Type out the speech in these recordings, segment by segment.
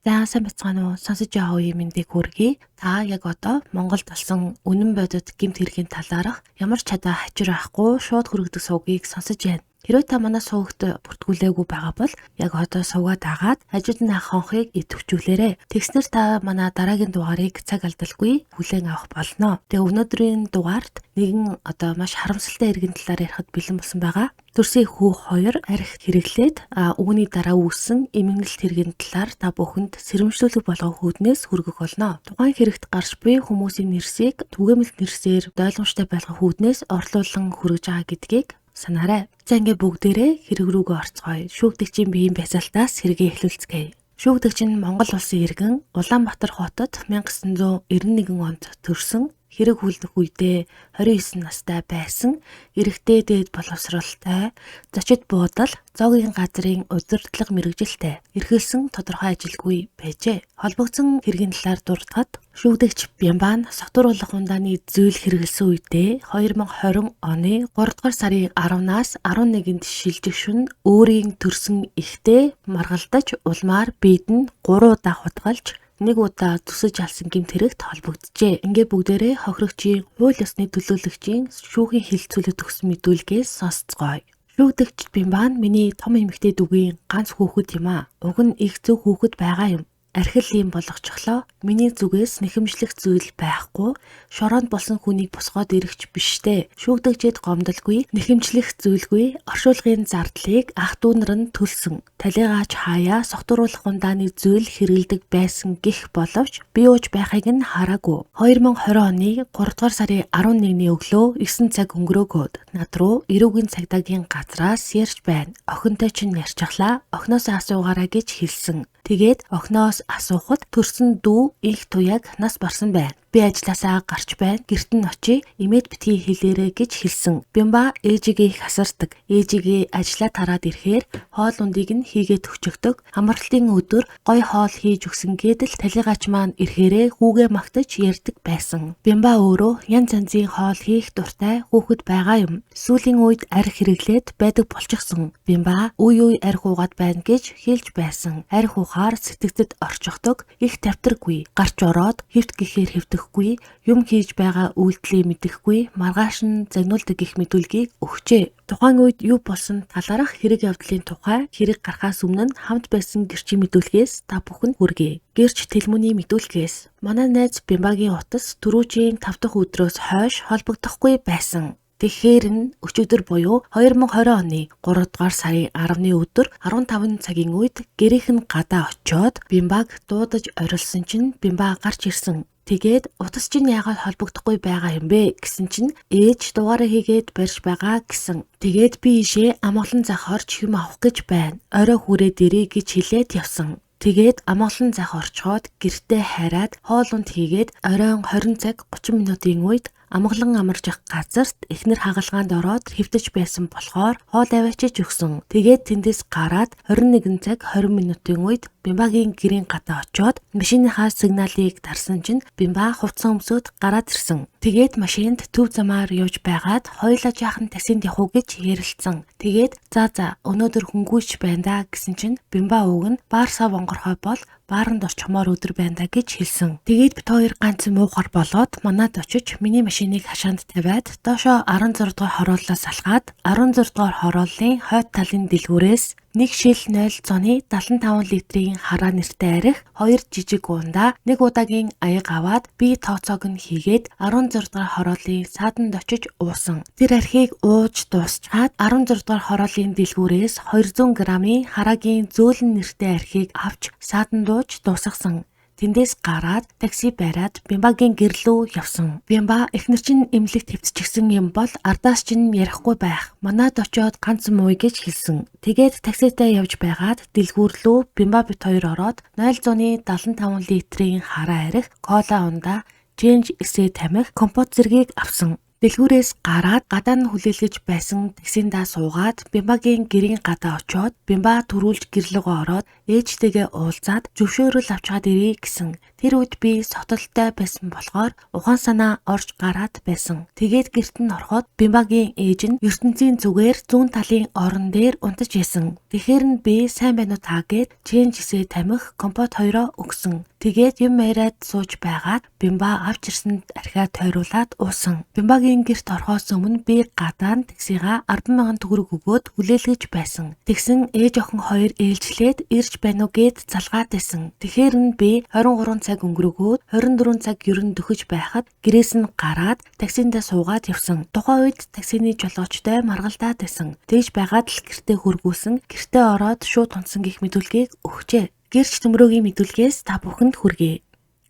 За сайн бацгаана уу? Сонсож байгаа үе мэндийг хүргэе. Та яг одоо Монголд болсон үнэн бодит гэмт хэргийн талаарх ямар ч чадаа хачир авахгүй шууд хүргэдэг сувгийг сонсож байна. Хэрвээ та манай сувгт бүртгүүлээгүй байгаа бол яг одоо сувгаад агаад хажууд нь ах хонхыг идэвхжүүлээрэй. Тэгснэр та манай дараагийн дугаарыг цаг алдалгүй хүлээн авах болно. Тэгээ өнөөдрийн дугаарт нэгэн одоо маш харамсалтай хэргийн талаар ярихад бэлэн болсон байгаа. Төрсийн хүү 2 арх хэрэглээд үүний дараа үүссэн эмгэнэлт хэргийн талаар та бүхэнд сэрэмжлүүлэг болгох үүднээс хүргэх болно. Тухайн хэрэгт гарч буй хүмүүсийн нэрсийг түгээмэл нэрсээр ойлгомжтой байлгах үүднээс орлуулан хүргэж байгаа гэдгийг санаарай. За ингээ бүгдээрээ хэрэг рүүгээ орцгоё. Шүүгдэгчийн биеийн байцаалтаас хэрэгээ эхлүүлцгээе. Шүүгдэгч нь Монгол улсын иргэн Улаанбаатар хотод 1991 онд төрсөн. Хэрэг хүлдэх үедээ 29 настай байсан. Эрэгтэй дээд боловсролтой, зочид буудал, зоогийн газрын удирдлага мэргэжилтэй. Эрхэлсэн тодорхой ажилгүй байжээ. Холбогдсон хэргийн талаар дурдахад шүүгдэгч Бямбан согтууруулах ундааны зүйл хэрэгэлсэн үедээ 2020 оны 3 дугаар сарын 10-наас 11-нд шилжих шөнө өөрийн төрсөн ихтэй маргалдаж улмаар биед нь 3 удаа хутгалж 1 удаа зүсэж алсан гэмт хэрэгт холбогджээ. Ингээ бүгдээрээ хохирогчийн хууль ёсны төлөөлөгчийн шүүхийн хилцүүлэг төгсөн мэдүүлгээс сонсцгоё. Шүүгдэгч Бямбан миний том эмэгтэй дүүгийн ганц хүүхэд юм аа. Уг нь их зөв хүүхэд байгаа юм. Архил юм болгочихлоо. Миний зүгээс нэхэмжлэх зүйл байхгүй. Шороонд болсон хүнийг босгоод ирэхч биштэй. Шүүгдэгчэд гомдолгүй, нэхэмжлэх зүйлгүй, оршуулгын зардлыг ах дүүнэр нь төлсөн. Талигаач хаяа согтууруулах ундааны зүйл хэрэгэлдэг байсан гэх боловч би ууж байхыг нь хараагүй. 2020 оны 3 дугаар сарын 11-ний өглөө 9 цаг өнгөрөөгөөд над руу эрүүгийн цагдаагийн газраас ярьж байна. Охинтой чинь ярьчихлаа. Охиноосоо асуугаарай гэж хэлсэн. Тэгээд охиноос асуухад төрсөн дүү их туяаг нас барсан байна. Би ажилласаа гарч байна. Гэрт нь очие. Имэд битгий хэлээрэ гэж хэлсэн. Бямба ээжигээ их асардаг. Ээжигээ ажиллаа тараад ирэхээр хоол ундыг нь хийгээд өчөгдөг. Амралтын өдөр гой хоол хийж өгсөн гэдэл талигаач маань ирэхээрээ хүүгээ магтаж ярьдаг байсан. Бямба өөрөө янз янзын хоол хийх дуртай хүүхэд байгаа юм. Сүүлийн үед арх хэрэглээд байдаг болчихсон. Бямба үе арх уугаад байна гэж хэлж байсан. Арх ухаар сэтгцэд орчихдог. Их тавтаргүй. Гарч ороод хэвт гэхээр хэвтэхгүй, юм хийж байгаа үйлдэлээ мэдэхгүй, маргааш нь загнуулдаг гэх мэдүүлгийг өгчээ. Тухайн үед юу болсон талаарх хэрэг явдлын тухай хэрэг гарахаас өмнө хамт байсан гэрчийн мэдүүлгээс та бүхэнд хүргэе. Гэрч тэлмүний мэдүүлгээс манай найз Бямбагийн утас түрүүжийн 5 дахь өдрөөс хойш холбогдохгүй байсан. Тэгэхээр нь өчигдөр буюу 2020 оны 3 дугаар сарын 10-ны өдөр 15 цагийн үед гэрийнх нь гадаа очиод Бямбаг дуудаж орилсон чинь Бямба гарч ирсэн. Тэгээд утас чинь яагаад холбогдохгүй байгаа юм бэ гэсэн чинь ээж дугаараа хийгээд барьж байгаа гэсэн. Тэгээд би ийшээ амгалан зах орж юм авах гэж байна. Орой хүрээд ирээ гэж хэлээд явсан. Тэгээд амгалан зах орчхоод гэртээ хараад хоол унд хийгээд оройн 20 цаг 30 минутын үед амгалан амарч ах газарт эхнэр хагалгаанд ороод хэвтэж байсан болохоор хоол аваачиж өгсөн. Тэгээд тэндээс гараад 21 цаг 20 минутын үед Бямбагийн гэрийн гадаа очиод машиныхаа сигналыг дарсан чинь Бямба хувцсан өмсөд гараад ирсэн. Тэгээд машинд төв замаар явж байгаад хоёулаа жаахан таксинд явах уу гэж ярилцсан. Тэгээд за өнөөдөр хөнгүйч байна да гэсэн чинь Бямба үг нь баар сав онгорхой бол бааранд орчмоор өдөр байна да гэж хэлсэн. Тэгээд бит хоёр ганц муухар болоод манад очиж миний машиныг хашаанд тавиад доошоо 16 дугаар хорооллоос салгаад 16 дугаар хорооллын хойд талын дэлгүүрээс 1 шил 0.75 литрийн хараа нэртэй арх, 2 жижиг ундаа, 1 удаагийн аяг аваад би тооцоог нь хийгээд 16 дугаар хорооллын сааданд очиж уусан. Тэр архийг ууж дуусчаад 16 дугаар хорооллын дэлгүүрээс 200 г-ийн хараагийн зөөлөн нэртэй архийг авч сааданд ууж дуусгасан. Тэндээс гараад такси бариад Бямбагийн гэрлүү явсан. Бямба эхнэр чинь эмнэлэгт хэвтчихсэн юм бол ардаас чинь ярихгүй байх. Манад очиод ганц мууй гэж хэлсэн. Тэгээд такситай явж байгаад дэлгүүрлүү Бямба бит хоёр ороод 0.75 литрийн хараа арх, кола ундаа, Change эсээ тамхи, компот зэргийг авсан. Дэлгүүрээс гараад гадаа нь хүлээлгэж байсан таксиндаа суугаад Бямбагийн гэрийн гадаа очиод Бямба төрүүлж гэрлөөгөө ороод ээжтэйгээ уулзаад зөвшөөрөл авчгаад ирье гэсэн. Тэр үед би сотолтой байсан болохоор ухаан санаа орж гараад байсан. Тэгээд гэрт нь ороход Бямбагийн ээж нь ертөнцийн зүгээр зүүн талын орон дээр унтаж исэн. Тэгэхээр нь би сайн байна уу та гэд чэнжисээ тамхи компот хоёроо өгсөн. Тэгээд юм яриад сууж байгаад Бямба авч ирсэнд архиа тойруулаад уусан. Бямбагийн гэрт орохоос өмнө би гадаа нь таксига 10,000 төгрөг өгөөд хүлээлгэж байсан. Тэгсэн ээж охин хоёр ээлжлээд ирж байна уу гэд залгаад байсан. Тэгэхээр нь би 23 цаг өнгөрөөгөөд 24 цаг ерөн дөхөж байхад гэрээс нь гараад таксиндаа суугаад явсан. Тухайн үед таксины жолоочтой маргалдаад байсан. Тэгж байгаад л гэртээ хөргүүлсэн. Гэртээ ороод шууд унсан гэх мэдүүлгийг өгчээ. Гэрч төмрөөгийн мэдүүлгээс та бүхэнд хүргэе.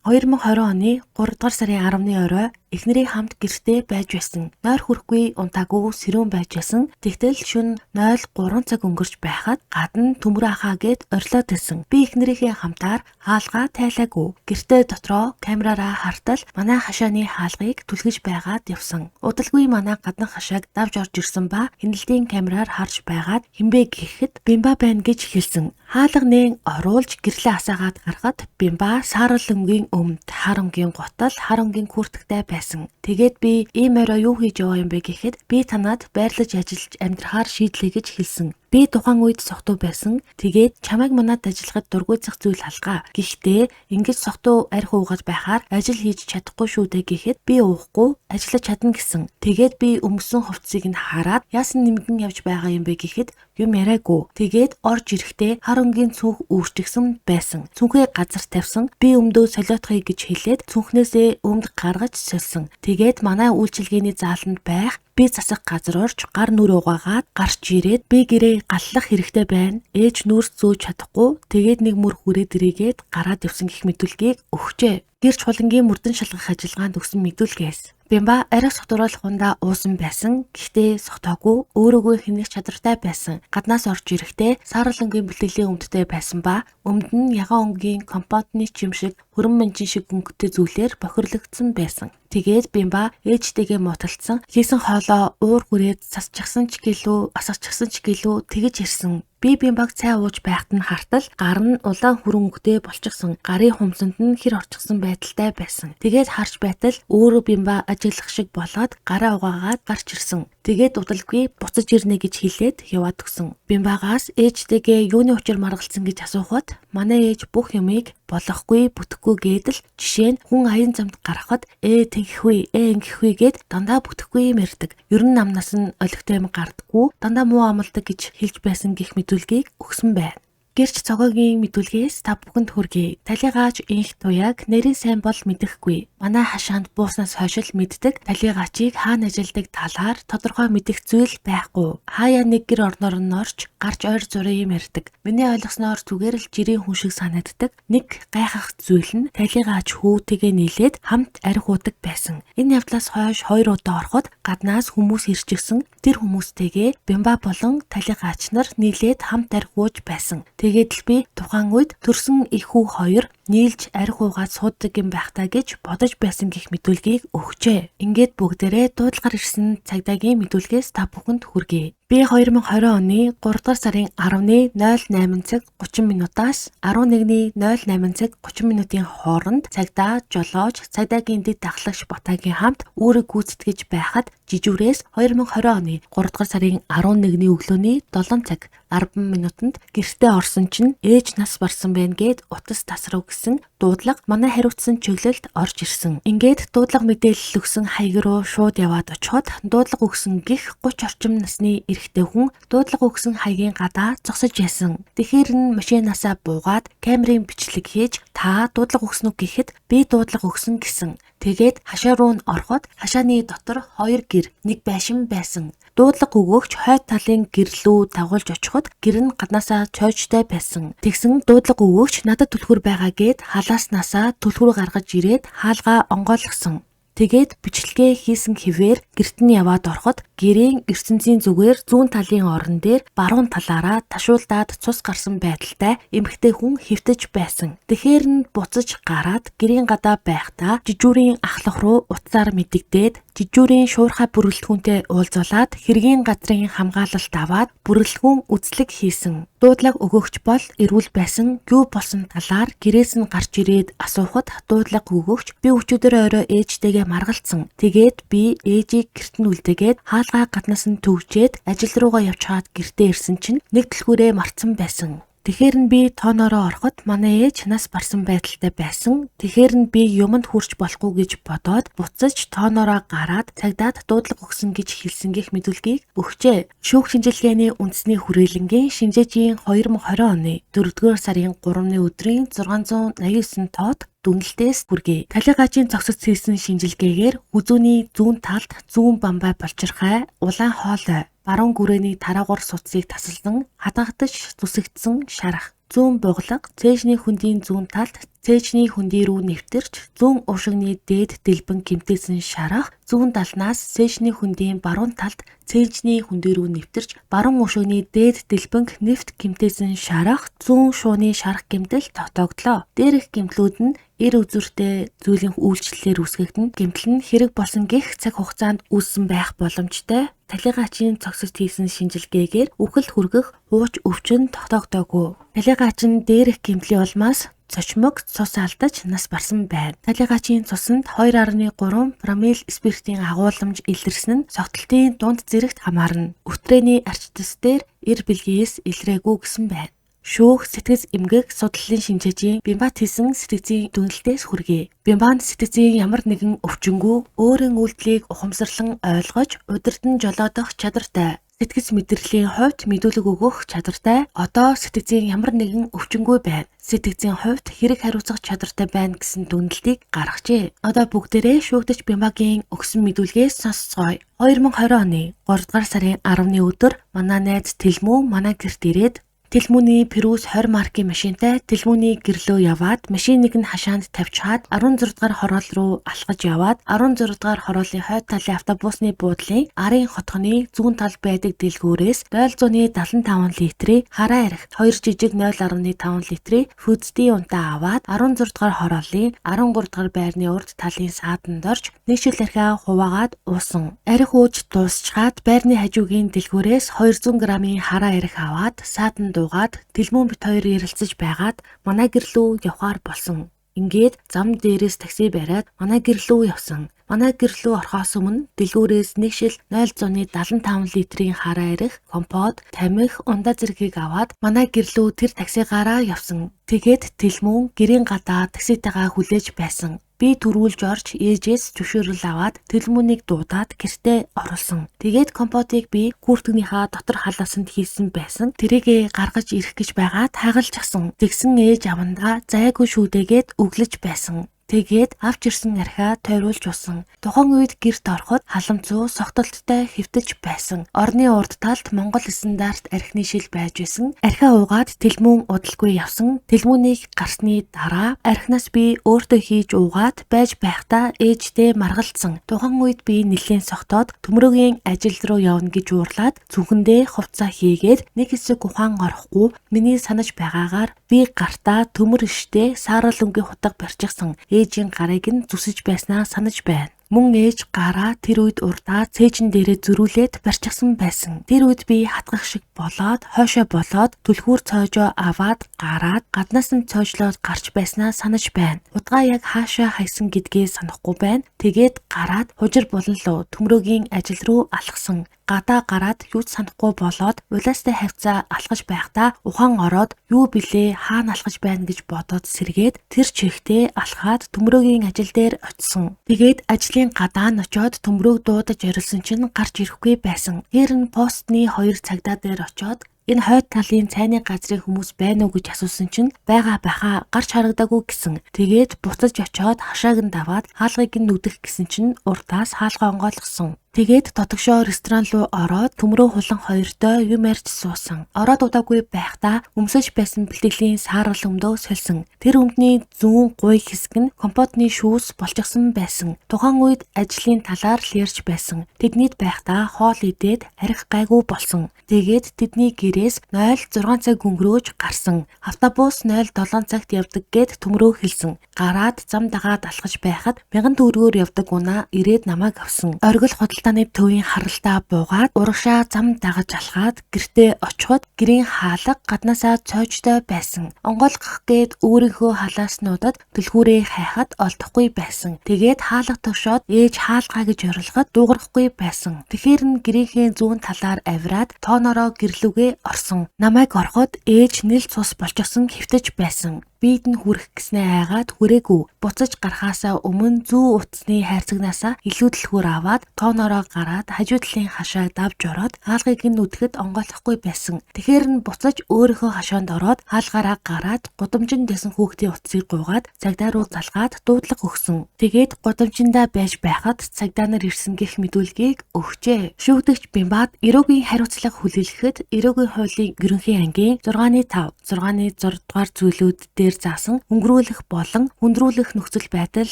2020 оны 3 дугаар сарын 10-ны орой эхнэрийн хамт гэртээ байж байсан. Нойр хүрэхгүй унтаагүй сэрүүн байж байсан. Тэгтэл шөнө 03 цаг өнгөрч байхад гадна төмөр ахаа гэд орилоод байсан. Би эхнэрийнхээ хамтаар хаалгаа тайлаагүй. Гэртээ дотроо камераараа хартал манай хашааны хаалгыг түлхэж байгаад явсан. Удалгүй манай гадна хашааг давж орж ирсэн ба хяналтын камераар харж байгаад хинбэ гэхэд Бямба байна гэж хэлсэн. Хаалга нээн оруулж гэрлээ асаагаад гарахад Бямба сааралынгийн өмд харангийн готал харангийн күртэгтэй байсан. Тэгээд би ийм орой юу хийж яваа юм бэ гэхэд би танад байрлаж ажиллаж амьдрахаар шийдлээ гэж хэлсэн. Би тухайн үед сохтуу байсан. Тэгээд чамайг манад ажиллахад дургуйцах зүйл халгаа. Гэхдээ ингэж сохтуу арх уугаад байхаар ажил хийж чадахгүй шүү дээ гэхэд би уухгүй ажиллаж чадна гэсэн. Тэгээд би өмсөн хувцсыг нь хараад яасан нэмгэн явж байгаа юм бэ гэхэд юм яриаггүй. Тэгээд орж ирэхдээ харангийн цүнх үүрчгсэн байсан. Цүнхээ газар тавьсан. Би өмдөө солиотхыг гэж хэлээд цүнхнээсээ өмд гаргаж сольсон. Тэгээд манай үйлчилгээний зааланд байх би засах газар орж гар нүр угаагаад гарч ирээд би гэрээ галлах хэрэгтэй байна. Ээж нүүрс зөөж чадахгүй. Тэгээд нэг мөр хүрээд ирээгээд гараад явсан гэх мэдүүлгийг өгчээ. Гэрч хулангийн мөрдөн шалгах ажиллагаанд өгсөн мэдүүлгээс Бямба арай согтруулахундаа уусан байсан. Гэхдээ согтоогүй өөрөөгөө хэнэх чадвартай байсан. Гаднаас орж ирэхдээ сааралангийн бэлтгэлийн өмдтэй байсан ба өмд нь ягаан өнгийн компотны чим шиг хөрөн манжин шиг өнгөтэй зүйлээр бохирлогдсон байсан. Тэгээд Бямба ээжтэйгээ мууталцсан. Хийсэн хоолоо уур хүрээд сасчихсан ч гэлөө асгачихсан ч гэлөө тэгэж ирсэн. Би Бямбаг цай ууж байхад нь хартал гар нь улаан хүрэн өнгөтэй болчихсон. Гарын хумсанд нь хэр орчихсон байдалтай байсан. Тэгээд харж байтал өөрөө Бямба ажиллах шиг болоод гараа угаагаад гарч ирсэн. Тэгээд удалгүй буцаж ирнэ гэж хэлээд яваад өгсөн. Бямбагаас ээжтэйгээ юуны учир маргалцсан гэж асуухад манай ээж бүх юмыг болохгүй бүтэхгүй гэдэл жишээ нь хүн аян замд гарахад тэнгихгүй ингэхгүй гэд дандаа бүтэхгүй юм ярьдаг. Ер нь намнаас нь олигтой юм гардаггүй дандаа муу амалдаг гэж хэлж байсан гэх мэдүүлгийг өгсөн байна. Гэрч цогоогийн мэдүүлгээс та бүхэнд хүргэе. Талигач инх туяаг нэрийн сайн бол мэдэхгүй. Манай хашаанд бууснаас хойш л мэддэг. Талигачийг хаана ажилдаг талаар тодорхой мэдэх зүйл байхгүй. Хаяа нэг гэр орноор нь орж гарч ойр зургийн юм ярьдаг. Миний ойлгосноор зүгээр л жирийн хүн шиг санагддаг. Нэг гайхах зүйл нь талигач хүүтэйгээ нийлээд хамт арх уудаг байсан. Энэ явдлаас хойш 2 удаа ороход гаднаас хүмүүс ирчихсэн. Тэр хүмүүстэйгээ Бямба болон талигач нар нийлээд хамт арх ууж байсан. Тэгээд л би тухайн үед төрсөн их хүү хоёр нийлж арх уугаад суудаг юм байх таа гэж бодож байсан гэх мэдүүлгийг өгчээ. Ингээд бүгдээрээ дуудлагаар ирсэн цагдаагийн мэдүүлгээс та бүхэнд хүргэе. Би 2020 оны 3 дугаар сарын 10-ны 08 цаг 30 минутаас 11-ний 08 цаг 30 минутын хооронд цагдаа, жолооч, цагдаагийн дэд дахлагч Батагийн хамт үүрэг гүйцэтгэж байхад жижүүрээс 2020 оны 3 дугаар сарын 11-ний өглөөний 7 цаг 10 минутанд гэртээ орсон чинь ээж нас барсан байна гэд утас тасрав гэсэн дуудлага манай хариуцсан чиглэлд орж ирсэн. Ингээд дуудлага мэдээлэл өгсөн хаяг руу шууд яваад очиход дуудлага өгсөн гих 30 орчим насны эрэгтэй хүн дуудлага өгсөн хаягийн гадаа зогсож яасан. Тэгэхэр нь машинаасаа буугаад камерын бичлэг хийж та дуудлага өгсөн үг гэхэд би дуудлага өгсөн гэсэн. Тэгээд хашаа руу нь ороход хашааны дотор 2 гэр, нэг байшин байсан. Дуудлага өгөөгч хойд талын гэрлүү дагуулж очиход гэр нь гаднаасаа цойжтой байсан. Тэгсэн дуудлага өгөөгч надад түлхүүр байгаа гэд халааснасаа түлхүүр гаргаж ирээд хаалгаа онгойлгосон. Тэгээд бичлэгээ хийсэн хэвээр гэрт нь яваад ороход гэрийн ертөнцийн зүгээр зүүн талын орон дээр баруун талаараа ташуулдаад цус гарсан байдалтай эмэгтэй хүн хэвтэж байсан. Тэгэхээр нь буцаж гараад гэрийн гадаа байхдаа жижүүрийн ахлах руу утсаар мэдэгдээд жижүүрийн шуурхай бүрэлдэхүүнтэй уулзуулаад хэргийн газрын хамгаалалт аваад бүрэлдэхүүн үзлэг хийсэн. Дуудлага өгөгч бол эрүүл байсан юу болсон талаар гэрээс нь гарч ирээд асуухад дуудлага өгөгч би өчигдөр орой ээжтэйгээ маргалцсан. Тэгээд би ээжийг гэрт нь үлдээгээд хаалгаа гаднаас нь төвчээд ажил руугаа явж хаад гэртээ ирсэн чинь нэг дэлгүүрээ марцсан байсан. Тэгэхээр нь би тооноороо ороход манай ээж нас барсан байдалтай байсан. Тэгэхээр нь би юмд хүрч болохгүй гэж бодоод буцаж тооноороо гараад цагдаад дуудлага өгсөн гэж хэлсэн гэх мэдүүлгийг өгчээ. Шүүх шинжилгээний үндэсний хүрээлэнгийн шинжээчийн 2020 оны 4-р сарын 3-ны өдрийн 689 тоод дүнэлтээс хүргэе. Талигачийн цогцос хийсэн шинжилгээгээр хүзүүний зүүн талд зүүн бамбай болчирхай, улаан хоолой, баруун гүрээний тараагур суцыг тасалсан хадгагдаж зүсэгдсэн шарах, зүүн буглаг, цээжний хөндийн зүүн талд цээжний хөндөй рүү нэвтэрч зүүн уушигны дээд дэлбэн гэмтээсэн шарах, зүүн далнаас цээжний хөндийн баруун талд цээжний хөндөй рүү нэвтэрч баруун уушигны дээд дэлбэнг нэвт гэмтээсэн шарах, зүүн шууны шарах гэмтэл тогтогдлоо. Дээрх гэмтлүүд нь эр үзүүртэй зүйлийн үйлчлэлээр үүсгэгдэн гэмтэл нь хэрэг болсон гэх цаг хугацаанд үүссэн байх боломжтой. Талигачийн цогцос хийсэн шинжилгээгээр үхэл хүргэх хууч өвчин тогтоогдоогүй. Талигачин дээрх гэмтлийн улмаас цочмог цус алдаж нас барсан байна. Талигачийн цуснд 2.3 промил спиртийн агуулмж илэрсэн нь согтолтын дунд зэрэгт хамаарна. Өтрээний арчтас дээр эр бэлгээс илрээгүй гэсэн байна. Шүүх сэтгэц эмгэг судлалын шинжээчийн Бямбат хийсэн сэтгцийн дүнэлтээс хүргэе. Бямбат сэтгцийн ямар нэгэн өвчнгөө өөрийн үйлдэлийг ухамсарлан ойлгож удирдан жолоодох чадвартай. Сэтгэц мэдрэлийн хувьд мэдүүлэг өгөх чадвартай. Одоо сэтгцийн ямар нэгэн өвчнгөө байна. Сэтгцийн хувьд хэрэг хариуцах чадвартай байна гэсэн дүнэлтийг гаргажээ. Одоо бүгдээрээ шүүгдэж Бямбагийн өгсөн мэдүүлгээс сонсцгоё. 2020 оны 3 дугаар сарын 10-ны өдөр манай найз Тэлмүү манай гэрт ирээд Тэлмүүний Перус 20 маркийн машинтай Тэлмүүний гэрлөө яваад машиныг нь хашаанд тавьчаад 16 дугаар хороол руу алхаж яваад 16 дугаар хороолын хойд талын автобусны буудлын арын хотгоны зүүн тал байдаг дэлгүүрээс 0.75 литрийн хараа арх 2 жижиг 0.5 литрийн фүзди унтаа аваад 16 дугаар хороолын 13 дугаар байрны урд талын сааданд орж нэг шил архиа хуваагаад уусан. Арх ууж дуусчаад байрны хажуугийн дэлгүүрээс 200 г-ийн хараа арх аваад сааданд дуугаад Тэлмүүн бит хоёр ярилцаж байгаад манай гэр рүү явхаар болсон. Ингээд зам дээрээс такси бариад манай гэр рүү явсан. Манай гэр рүү орохоос өмнө дэлгүүрээс нэг шил 0.75 литрийн хараа арх, компот, тамхи, ундаа зэргийг аваад манай гэр рүү тэр таксигаараа явсан. Тэгээд Тэлмүүн гэрийн гадаа такситайгаа хүлээж байсан. Би төрүүлж орж ээжээс зөвшөөрөл аваад Тэлмүүнийг дуудаад гэртээ оруулсан. Тэгээд компотыг би хүүхдгийнхаа дотор халаасанд хийсэн байсан. Тэрийгэ гаргаж ирэх гэж байгаад хагалжсан. Тэгсэн ээж авандаа зайгүй шүүдэгээд өглөж байсан. Тэгээд авч ирсэн архиа тойруулж усан. Тухайн үед гэрт ороход халамцуу согтолттой хэвтэж байсан. Орны урд талд Монгол стандарт архины шил байж байсан. Архиа уугаад Тэлмүүн удалгүй явсан. Тэлмүүнийг гарсны дараа архинаас би өөртөө хийж уугаад байж байхдаа ээжтэй маргалцсан. Тухайн үед би нэлээд согтоод төмрөгийн ажил руу явна гэж уурлаад зүхэндээ хувцас хийгээд нэг хэсэг ухаан орохгүй миний санаж байгаагаар би гартаа төмөр иштэй саарал өнгийн хутга барьчихсан. Ээжийн гарыг нь зүсэж байснаа санаж байна. Мөн ээж гараа тэр үед урдаа цээжин дээрээ зөрүүлээд барьчихсан байсан. Тэр үед би хатгах шиг болоод хойшоо болоод түлхүүр цоожоо аваад гараад гаднаас нь цоожлоод гарч байснаа санаж байна. Удаа яг хаашаа хайсан гэдгээ санахгүй байна. Тэгээд гараад хужир болонлоо төмрөгийн ажил руу алхсан. Гадаа гараад юу ч санахгүй болоод улаастай хавцаа алхаж байхдаа ухаан ороод юу билээ хаана алхаж байна гэж бодоод сэргээд тэр чихтэй алхаад төмрөгийн ажил дээр очисон. Тэгээд ажлын гадаа нь очоод төмрөөг дуудаж орилсон чинь гарч ирэхгүй байсан. Тэр нь постны 2 цагдаа дээр очоод энэ хойд талын цайны газрын хүмүүс байна уу гэж асуусан чинь байгаа баха гарч харагдаагүй гэсэн. Тэгээд буцаж очоод хашааг нь даваад хаалгыг нь нүдэх гэсэн чинь уртаас хаалгаа онгойлгосон. Тэгээд дотогшоо ресторан руу ороод төмрөө хулан хоёртой юм ярьж суусан. Ороод удаагүй байхдаа өмсөж байсан бэлтгэлийн сааргал өмдөө сольсон. Тэр өмдний зүүн гуй хэсэг нь компотны шүүс болчихсон байсан. Тухайн үед ажлын талаар л ярьж байсан. Тэднийд байхдаа хоол идээд арх гайгүй болсон. Тэгээд тэдний гэрээс 06 цаг өнгөрөөж гарсан. Автобус 07 цагт явдаг гэд төмрөө хэлсэн. Гараад зам дагаад алхаж байхад 1000 төгрөгөөр явдаг унаа ирээд намайг авсан. Оргил худалдааны төвийн харалтаа буугаад урагшаа зам дагаж алхаад гэртээ очиход гэрийн хаалга гаднаасаа цоожтой байсан. Онгойлгох гээд өөрийнхөө халааснуудад түлхүүрээ хайхад олдохгүй байсан. Тэгээд хаалга төгшөөд ээж хаалгаа гэж орилоход дуугарахгүй байсан. Тэгэхээр нь гэрийнхээ зүүн талаар авираад тоонороо гэрлүүгээ орсон. Намайг ороход ээж нэл цус болчихсон хэвтэж байсан. Бид нь хүрэх гэснээ айгаад хүрээгүй. Буцаж гарахаасаа өмнө зүү утасны хайрцагнаасаа илүү дэлгүүр аваад тоонороо гараад хажуу талын хашааг давж ороод хаалгыг нь нүдэхэд онгойлохгүй байсан. Тэгэхээр нь буцаж өөрийнхөө хашаанд ороод хаалгаараа гараад гудамжинд дэсэн хүүхдийн утсыг гуйгаад цагдаа руу залгаад дуудлага өгсөн. Тэгээд гудамжиндаа байж байхад цагдаа нар ирсэн гэх мэдүүлгийг өгчээ. Шүүгдэгч Бямбад Эрөөгийн хариуцлага хүлээлгэхэд Эрөөгийн хуулийн ерөнхий ангийн 6-5, 6-6 дугаар зүйлүүд заасан өнгөрүүлэх болон хүндрүүлэх нөхцөл байдал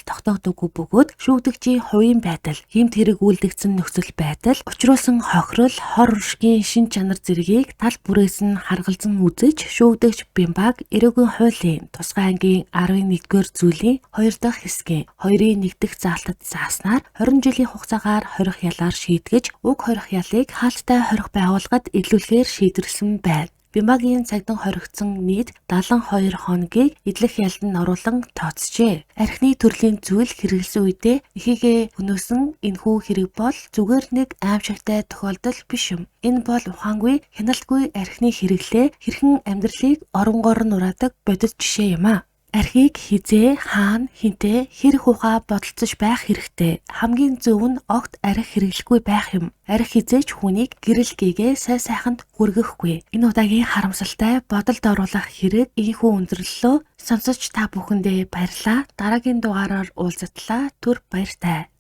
тогтоогдоогүй бөгөөд шүүгдэгчийн хувийн байдал, хэмт хэрэг үйлдэгдсэн нөхцөл байдал, учруулсан хохирол, хор уршгийн шин чанар зэргийг тал бүрээс нь харгалзан үзэж шүүгдэгч Бямбаг Эрөөгийн хуулийн тусгай ангийн 11-р зүйлийн 2 дахь хэсгийн 2-ын 1 дахь заалтад зааснаар 20 жилийн хугацаагаар хорих ялаар шийдгэж уг хорих ялыг хаалттай хорих байгууллагад илүүлэхээр шийдвэрлсэн байна. Бямбагийн цагдан хоригдсон нийт 72 хоногийг идэлх ялд нь оруулан тооцжээ. Архины төрлийн зүйл хэрэгэлсэн үедээ ихийгээ өнөөсөн энэхүү хэрэг бол зүгээр нэг аимшигтай тохиолдол биш юм. Энэ бол ухаангүй, хяналтгүй архины хэрэглээ хэрхэн амьдралыг оронгоор нураадаг бодит жишээ юм а. Архийг хизээ, хаана, хинтээ, хэрэг ухаа бодолцож байх хэрэгтэй. Хамгийн зөв нь огт архи хэрэглэхгүй байх юм. Архи хизээч хүнийг гэрэл гээгээ сай сайханд хүргэхгүй. Энэ удаагийн харамсалтай бодолд оруулах хэрэг ийхүү өндөрлөлөө сонсож та бүхэндээ баярлалаа. Дараагийн дугаараар уулзтлаа. Түр баяртай.